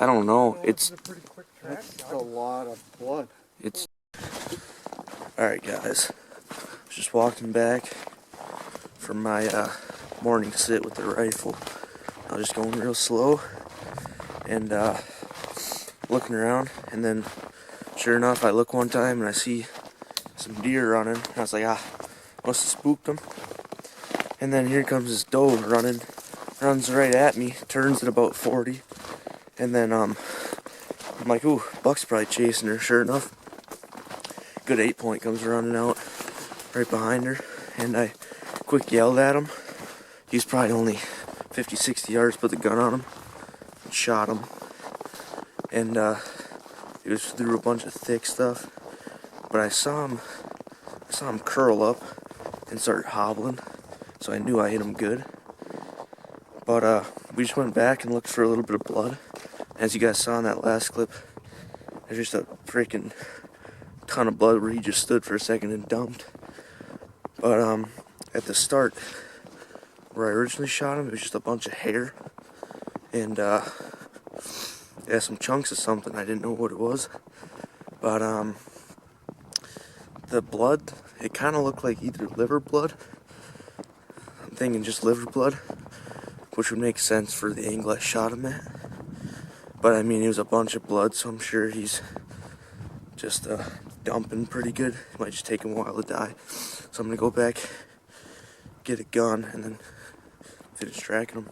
I don't know. It's a lot of blood. It's alright, guys. Just walking back from my morning sit with the rifle. I was just going real slow and looking around, and then sure enough, I look one time and I see some deer running. I was like, must have spooked them. And then here comes this doe running, runs right at me, turns at about 40, and then I'm like, ooh, buck's probably chasing her. Sure enough, good 8-point comes running out right behind her, and I quick yelled at him. He's probably only 50, 60 yards, put the gun on him, and shot him. And he was through a bunch of thick stuff, but I saw him curl up and start hobbling, so I knew I hit him good. But we just went back and looked for a little bit of blood. As you guys saw in that last clip, there's just a freaking ton of blood where he just stood for a second and dumped. But at the start, where I originally shot him, it was just a bunch of hair, and yeah, some chunks of something. I didn't know what it was, but the blood, it kind of looked like either liver blood. I'm thinking just liver blood, which would make sense for the angle I shot him at. But I mean, it was a bunch of blood, so I'm sure he's just dumping pretty good. It might just take him a while to die. So I'm gonna go back, get a gun, and then finish tracking him.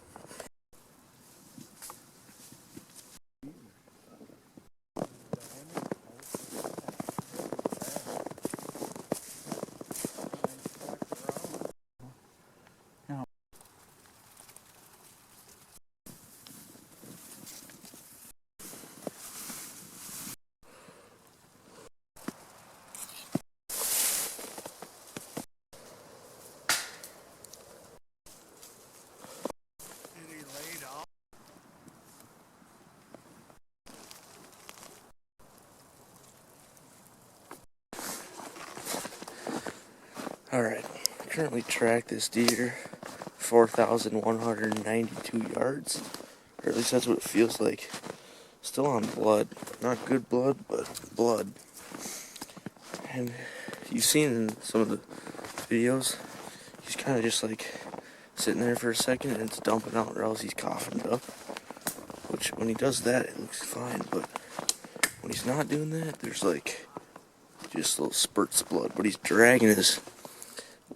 Alright, currently tracked this deer 4,192 yards, or at least that's what it feels like. Still on blood, not good blood, but blood. And you've seen in some of the videos, he's kind of just like sitting there for a second and it's dumping out, or else he's coughing it up. Which, when he does that, it looks fine, but when he's not doing that, there's like just little spurts of blood. But he's dragging his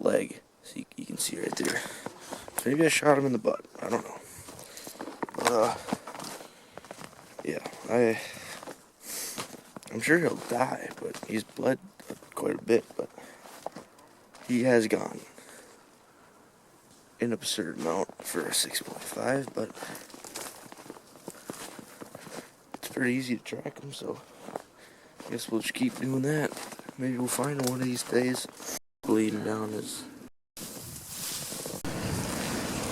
leg, so you can see right there. So maybe I shot him in the butt, I don't know. But yeah, I'm sure he'll die, but he's bled quite a bit, but he has gone an absurd amount for a 6.5, but it's pretty easy to track him, so I guess we'll just keep doing that. Maybe we'll find him one of these days. Bleeding down his...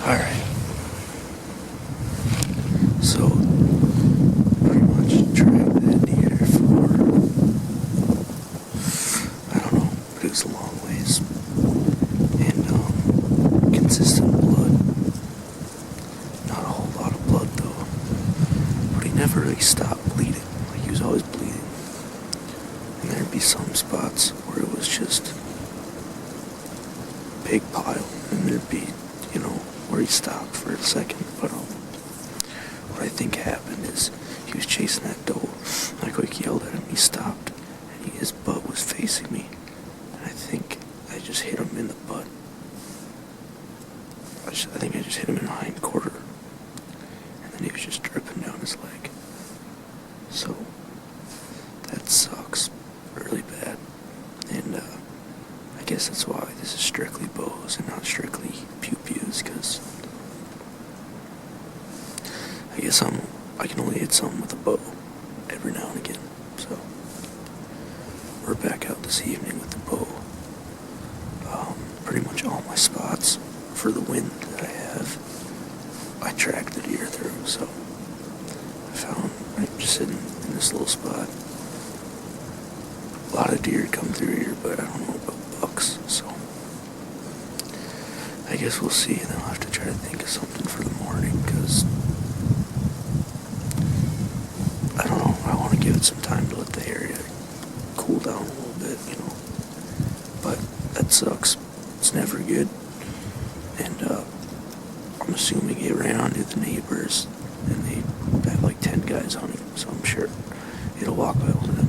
Alright. So, pretty much tracked that deer for, I don't know, but it was a long ways. And, consistent blood. Not a whole lot of blood, though. But he never really stopped bleeding. Like, he was always bleeding. And there'd be some spots where it was just big pile, and there'd be, you know, where he stopped for a second. But what I think happened is he was chasing that doe, and I quick yelled at him. He stopped, and his butt was facing me, and I think I just hit him in the butt. I think I just hit him in the hind quarter, and then he was just dripping down his leg. So that sucks really bad, and I guess that's why this is strictly bows and not strictly pew-pews, because I guess I can only hit something with a bow every now and again. So we're back out this evening with the bow. Pretty much all my spots for the wind that I have, I tracked the deer through, so I found right just sitting in this little spot. A lot of deer come through here, but I don't know about bucks, so I guess we'll see, and then I'll have to try to think of something for the morning, because wanted some time to let the area cool down a little bit, you know. But that sucks. It's never good. And I'm assuming he ran onto the neighbors, and they have like 10 guys on him, so I'm sure it'll walk by one of them.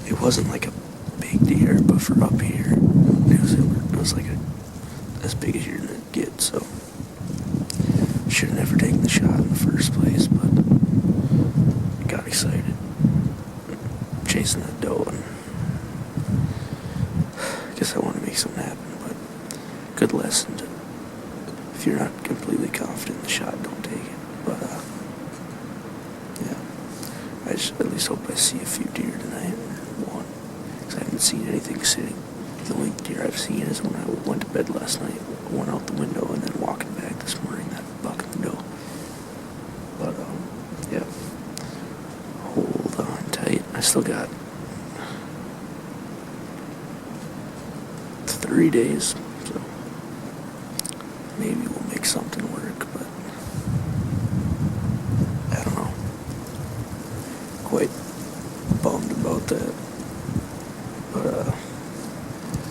It wasn't like a big deer, but for up here, it was like as big as you're gonna get, so should have never taken the shot in the first place, but got excited chasing that doe, and I guess I want to make something happen, but good lesson to, if you're not completely confident in the shot, don't take it. But yeah, I just at least hope I see a few deer tonight, or one, because I haven't seen anything sitting. The only deer I've seen is when I went to bed last night, went out the window, and then walking back this morning, that buck and the doe. But yeah, hold on tight. I still got 3 days, so maybe we'll make something work, but I don't know. Quite bummed about that, but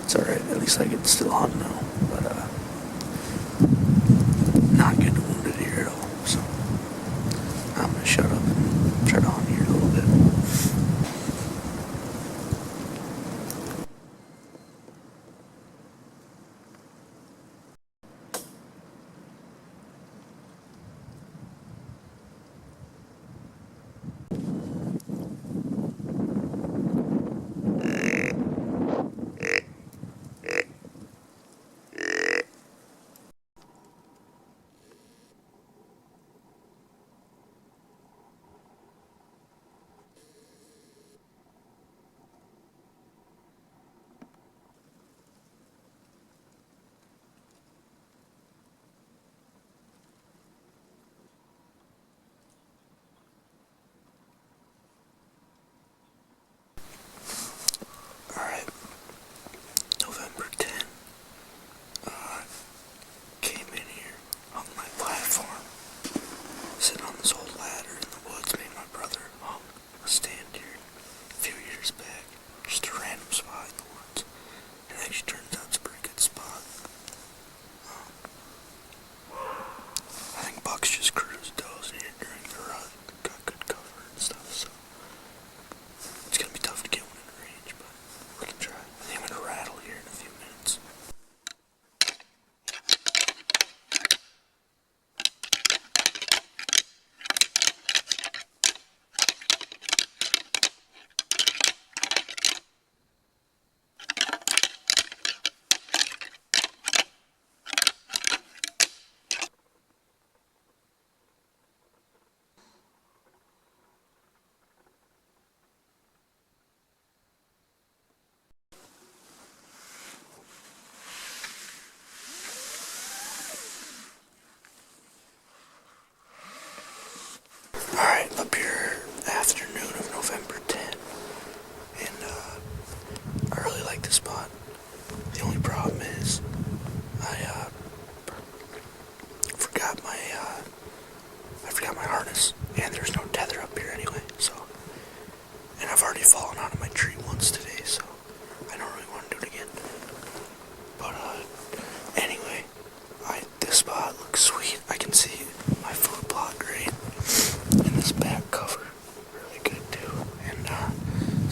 it's alright, at least I can still hunt now, but not getting wounded here at all, so I'm gonna shut up and try to hunt here a little bit. Alright, November 10. Came in here on my platform, sitting on this old ladder in the woods. Me and my brother hung a stand here a few years back, just a random spot in the woods. It actually turns out it's a pretty good spot. I think bucks just cruise does here during the rut, got good cover and stuff, so it's gonna be tough to get one in the range, but we can try. I think I'm gonna rattle here in a few minutes. Alright, up here, afternoon of November 10, and I really like this spot. The only problem is, I forgot my harness, and there's no tether up here anyway, so, and I've already fallen out of my tree once today, so I don't really want to do it again. But, anyway, this spot looks sweet. I can see my food plot great. And this back cover, really good too. And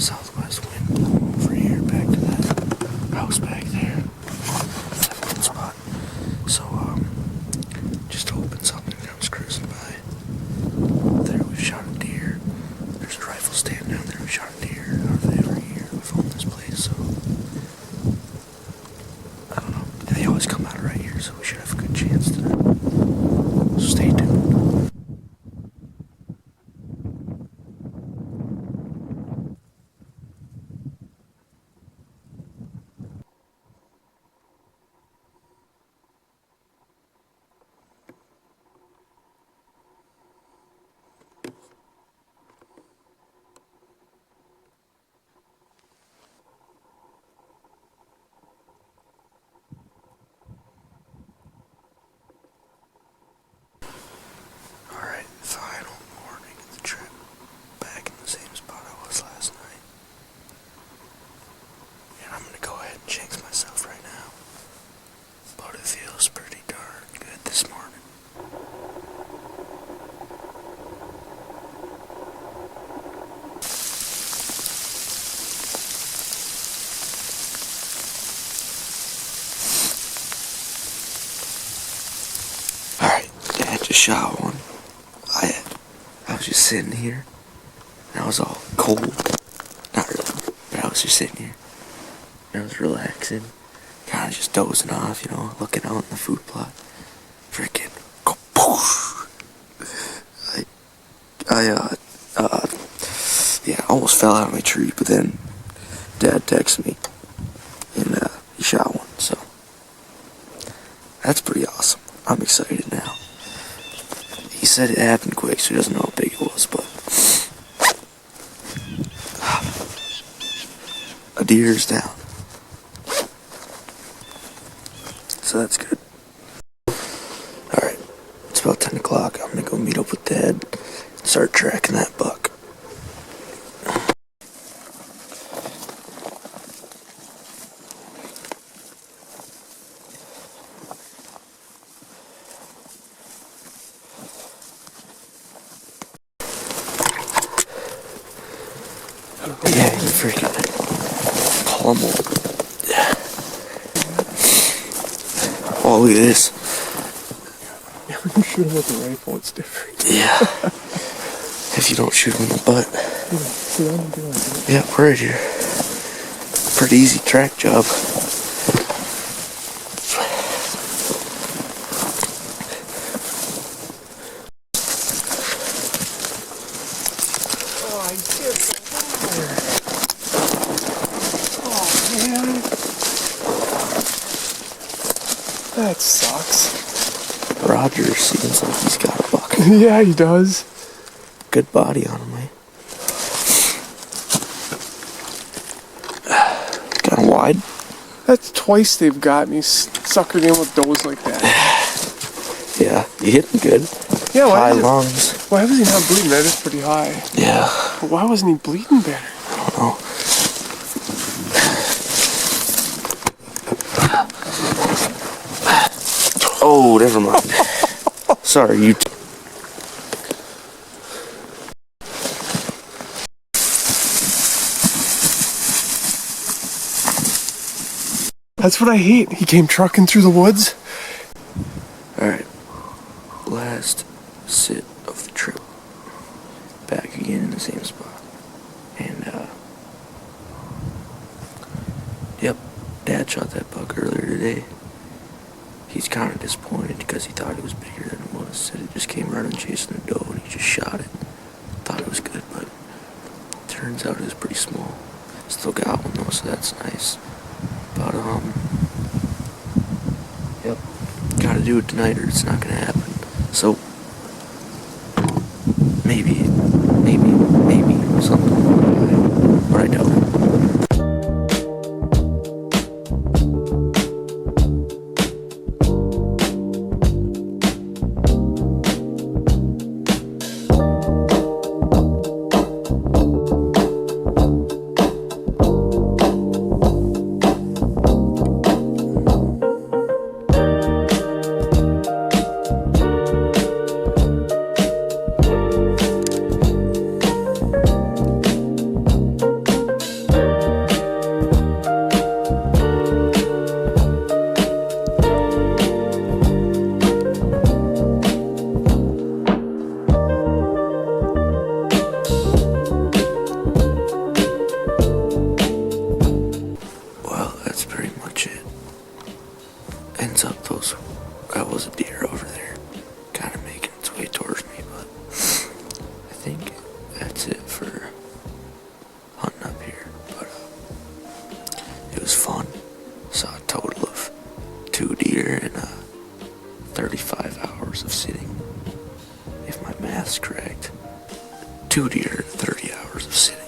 southwest wind blowing over here back to that house back there. That good spot. So just hoping something comes cruising by. There we've shot a deer. There's a rifle stand down there. We shot a deer hardly every year. We've owned this place, so I don't know. And they always come out right here, so we should have a good chance tonight. So stay tuned. just shot one. I was just sitting here, and I was all cold. Not really, but I was just sitting here. And I was relaxing, kind of just dozing off, you know, looking out in the food plot. Freaking go poof. I almost fell out of my tree, but then Dad texted me, and he shot one, so that's pretty awesome. I'm excited now. He said it happened quick, so he doesn't know how big it was, but a deer's down. So that's good. Alright, it's about 10 o'clock. I'm gonna go meet up with Dad and start tracking that buck. Yeah, you freaking pummeled. Oh, look at this. Yeah, when you shoot him with a rifle, it's different. Yeah. If you don't shoot him in the butt. See what I'm doing? Yeah, we're right here. Pretty easy track job. Oh, I did somewhere. Oh, man. That sucks. Roger seems like he's got a buck. Yeah, he does. Good body on him, eh? Kind of wide. That's twice they've got me suckered in with does like that. Yeah, you hit him good. Yeah, High lungs. why was he not bleeding? That is pretty high. Yeah. But why wasn't he bleeding better? I don't know. Oh, never mind. Sorry, you. That's what I hate. He came trucking through the woods. Alright. Last sit of the trip. Back again in the same spot. And, yep. Dad shot that buck earlier today. He's kind of disappointed because he thought it was bigger than it was. Said it just came running chasing the doe and he just shot it. Thought it was good, but turns out it was pretty small. Still got one though, so that's nice. But, yep. Gotta do it tonight or it's not gonna happen. So, maybe, something. But I doubt it. Ends up that was a deer over there, kind of making its way towards me, but I think that's it for hunting up here. But it was fun. Saw a total of 2 deer in 35 hours of sitting. If my math's correct, 2 deer in 30 hours of sitting.